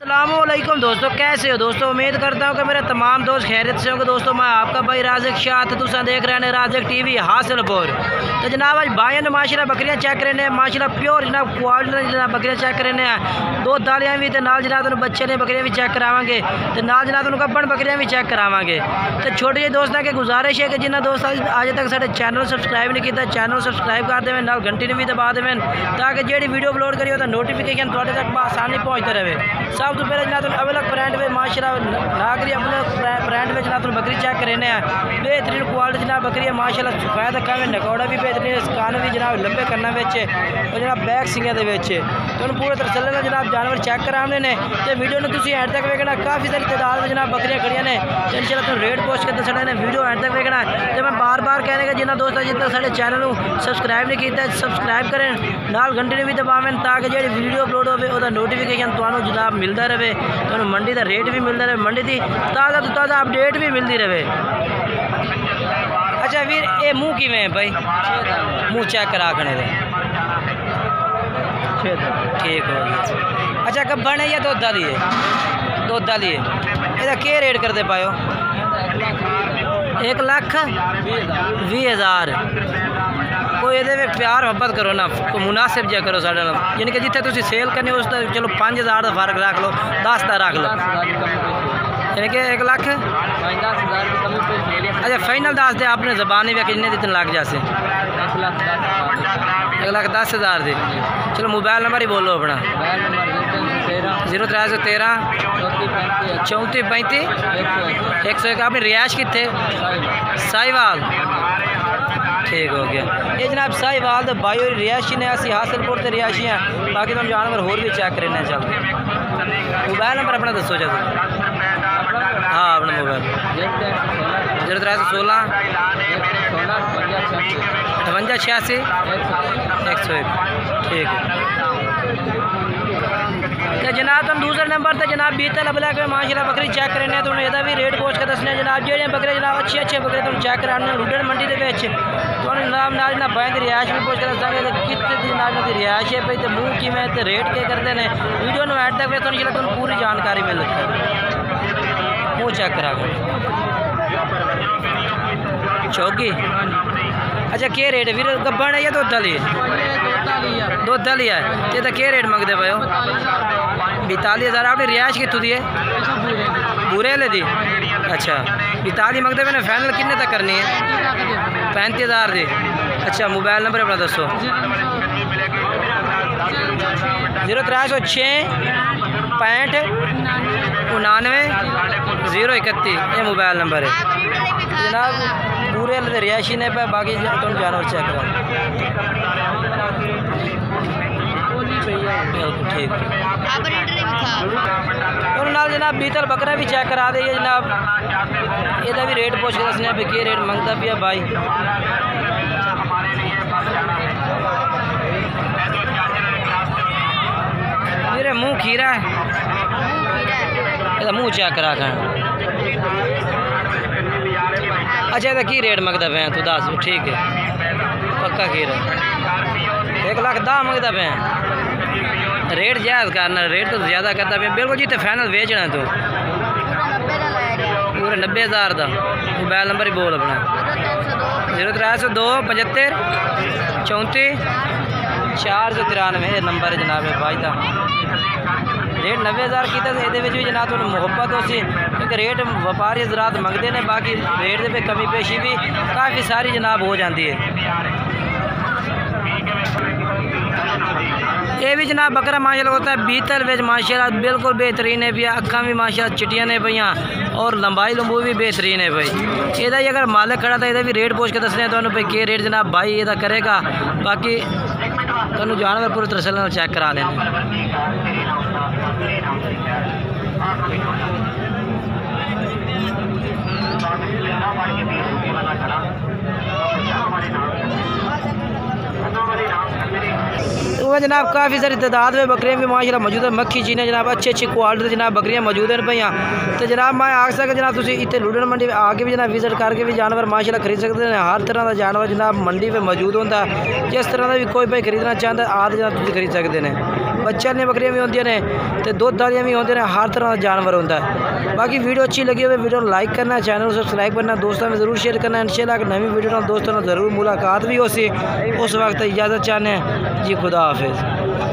अस्सलामुअलैकुम दोस्तों, कैसे हो दोस्तों। उम्मीद करता हूँ कि मेरे तमाम दोस्त खैरियत से होंगे। दोस्तों मैं आपका भाई राज़िक शाह तुसा देख रहे हैं राज़िक टीवी हासिलपुर। तो जनाब आज भाई ने माशाल्लाह बकरियाँ चेक करने माशाल्लाह प्योर जनाब क्वालिटी जनाब बकरियाँ चेक करने हैं। दो दालियाँ भी तो नाल जनाब तुम बच्चे ने बकरियाँ भी चेक करावांगे तो नाल जनाब तुम गब्बन बकरियाँ भी चेक करावांगे। तो छोटे दोस्तों की गुजारिश है कि जिन्हें दोस्त आज तक साढ़े चैनल सबसक्राइब नहीं किया चैनल सबसक्राइब कर देवें, नाल घंटी ने भी दबा देवें ताकि जी वीडियो अपलोड करिए तो नोटिफिकेशन थोड़े तक आसानी पहुँचते रहे। सब तो पहले जनाब अलग ब्रांड में माशाल्लाह नागरी अलग ब्रांड में जनाब बकरी चेक करने हैं। बेहतरीन क्वालिटी जनाब बकरी है माशाल्लाह। सफेद अक्खा में नकौड़ा भी बेहतरीन, कान भी जनाब लंबे करना बेचे और जनाब बैक सिंगे दे बेचे तो पूरे तरह से जनाब जानवर चेक कराने ने तो वीडियो ने तुम एंड तक वेखना। काफ़ी सारी तादाद में जनाब बकरियाँ खड़िया ने तो इंशाल्लाह तुम रेट पोस्ट करते सड़े ने वीडियो एंड तक वेखना। तो मैं बार बार कहने का जिन्हें दोस्तों जितना साढ़े चैनल सबसक्राइब नहीं किया सबसक्राइब करें, नाल घंटे ने भी दबावें ताकि जी वीडियो अपलोड हो नोटिफिकेशन तो जनाब मिलता रहे, तो मंडी का रेट भी मिलता रहे, मंडी की ताज़ा तो ताज़ा अपडेट भी मिलती रहे। अच्छा वीर ये मुँह किमें है भाई, मुँह चेक करा खने दे ठीक हो गया। अच्छा गब्बन है या दुध वाली है? दुध वाली है। ਇਹਦਾ क्या रेट करते पायो? 1,20,000। कोई ये प्यार मोहब्बत करो ना, कोई मुनासिब जहा करो साढ़े नाल, यानी कि जिथे तुम सेल करनी उस चलो 5,000 का फर्क रख लो, 10 का रख लो, यानी कि 1 लाख। अच्छा फाइनल 10 दे आपने जबान ही कितने दिन लग जासे? 1,10,000 दे। चलो मोबाइल नंबर ही बोलो अपना। 0313 34 35 101। आपने रिहायश कितने? साहिवाल। ठीक हो गया। ये जनाब साहिवाल तो भाई और रिहायशी ने असी हासिलपुर से रिहायशी हैं, बाकी तुम जानवर होर भी चेक करने चल। मोबाइल नंबर अपना दसो जब। हाँ अपना मोबाइल 0316 58 86 101। ठीक है। तो जनाब तुम दूसरे नंबर पर जनाब बीतल ब्लैक में माशाल्लाह बकरी चेक करने तो यदा भी रेट पोस्ट कर दसने जनाब जो बकरे जनाब अच्छे बकरे तुम चेक कराने लुडन मंडी के तो नाम नाल ना बैंक रिहायश भी पोस्ट कर दसा कितने जनाब की रिहायश है भाई तो मुँह किमें तो रेट के करते हैं। वीडियो में एंड तक वे तो तुम पूरी जानकारी मिल मुँह चेक करा चौकी। अच्छा क्या रेट है वीर गब्बन है या दुध वाली है? दुध वाली है। तो क्या रेट मंगते पे हो? 42,000। आपकी रिहायश कितों दी है? बुरे वाले दी। अच्छा 42 मंगते पे, फाइनल किन्ने तक करनी है? 35,000 दी। अच्छा मोबाइल नंबर अपना दसो। 0306 65 99 031 ये मोबाइल नंबर है जनाब। पूरे रिहायशी ने पे बाकी तुम जानवर चेक करो। ठीक और नाल जनाब बीतल बकरा भी चेक करा दे जनाब। यदा भी रेट पूछ के दसने पे क्या रेट मंगता पिया भाई। मेरे मुँह खीरा है, मुँह चेक करा कर। अच्छा तो की रेट मंगता पे तू दस? ठीक है पक्का खीरा 1,10,000 मंगता पे। रेट जायज़ करना, रेट तो ज़्यादा करता पे बिल्कुल जी। तो फाइनल बेचना तू पूरे 90,000 का। मोबाइल नंबर ही बोल अपना। 0302 75 34 493 ये नंबर है जनाब भाई का। रेट 90,000 की ये भी जनाब तो मुहब्बत हो सी क्योंकि रेट व्यापारी हजरात मंगते हैं, बाकी रेट पे कमी पेशी भी काफ़ी सारी जनाब हो जाती है। ये भी जनाब बकरा माशाल्लाह होता है बीतल वेच माशाल्लाह बिल्कुल बेहतरीन है भैया। अखा भी माशाल्लाह चिटियाँ ने भैया और लंबाई लंबू भी बेहतरीन है भाई। यदा अगर मालिक खड़ा था यदा भी रेट पोस्ट के दसने तो भाई क्या रेट जनाब भाई यदा करेगा। बाकी तुम जानवर पूरी तरह से चेक करा लेना। तो जनाब काफ़ी सारी तादाद में बकरियाँ भी माशाल्लाह मौजूद है। मक्खी चीने जनाब अच्छी क्वालिटी जनाब बकरियाँ मौजूद हैं भैया। तो जनाब मैं आख सक जनाब तुम इतने लुडन मंडी में आके भी जनाब विजिट करके भी जानवर माशाल्लाह खरीद सकते हैं। हर तरह का जानवर जनाब मंडी में मौजूद होता है। जिस तरह का भी कोई भाई खरीदना चाहता है आज जनाब तुम खरीद सकते हैं। बच्चे वाली बकरियां भी होंदियां ने ते दुध वालियां भी होंदियां ने, हर तरह का जानवर होता है। बाकी वीडियो अच्छी लगी हुई वीडियो लाइक करना, चैनल को सब्सक्राइब करना, दोस्तों में ज़रूर शेयर करना। इंशाल्लाह एक नवी वीडियो दोस्तों ज़रूर मुलाकात भी हो सी। उस वक्त इजाज़त चाहते हैं जी, खुदा हाफिज़।